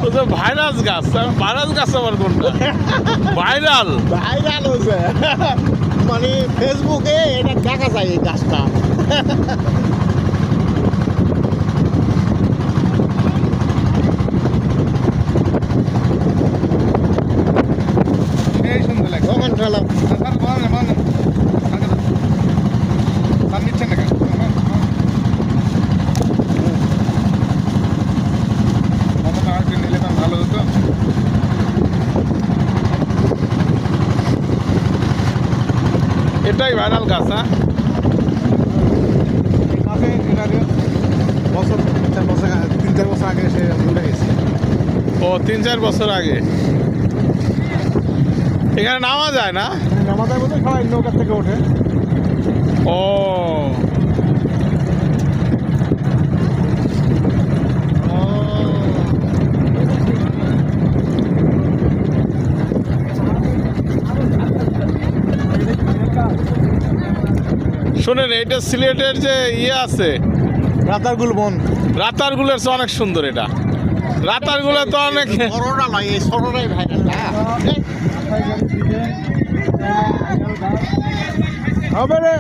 ও তো ভাইরাস গাছ, ভাইরাস গাছ আবার কোনটা? ভাইরাল ভাইরাল হয়েছে, মানে ফেসবুকে এটা দেখা যায় এই গাছটা। এই সুন্দর লাগে। কখন ঠেলাম স্যার বলেন বলেন, স্যার নিচ্ছেন না কেন? কতটা আগে নিলে তো ভালো হতো। এটাই ভাইরাল গাছ। হ্যাঁ, কাছে এনারে বছর 3-4 বছর আগে সে উঠে গেছে। ও 3-4 বছর আগে এখানে নামা যায় না? আমাদের মধ্যে সবাই নৌকা থেকে ওঠে। ও শোনেন, এটা সিলেটের যে ইয়ে আছে রাতারগুল বন, রাতারগুলের চেয়ে অনেক সুন্দর। এটা রাতারগুলো তো অনেক বড়টা নয়, এই ছোটটাই ভাইরাল। হবে রে।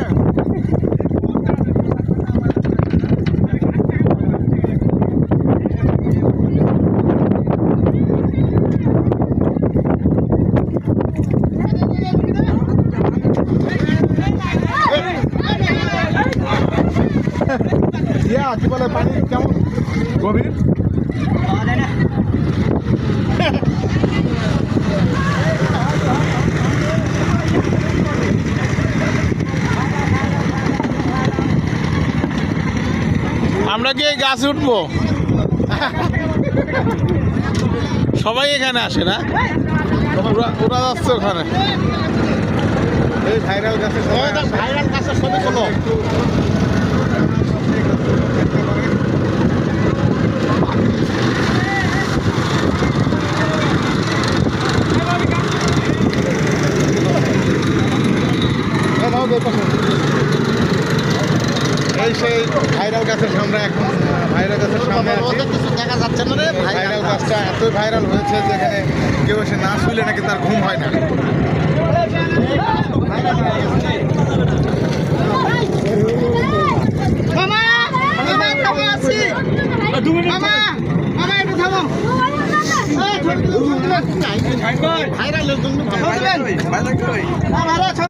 ইয়া কি বলে, পানি কেমন গভীর? আমরা কি এই গাছে উঠবো? সবাই এখানে আসে না? ওরা যাচ্ছে ওখানে। এই ভাইরাল গাছে ভাইরাল গাছের ছবি তোলো। এই সেই ভাইরাল গাছের সামনে, এখন ভাইরাল গাছের সামনে আছি। ওদের কিছু দেখা যাচ্ছে না রে, ভাইরাল গাছটা এতই ভাইরাল হয়েছে যেখানে কেউ এসে না শুলে নাকি তার ঘুম হয় না। মামা মামা আমি আছি, মামা মামা একটু থামো। ভাইরাল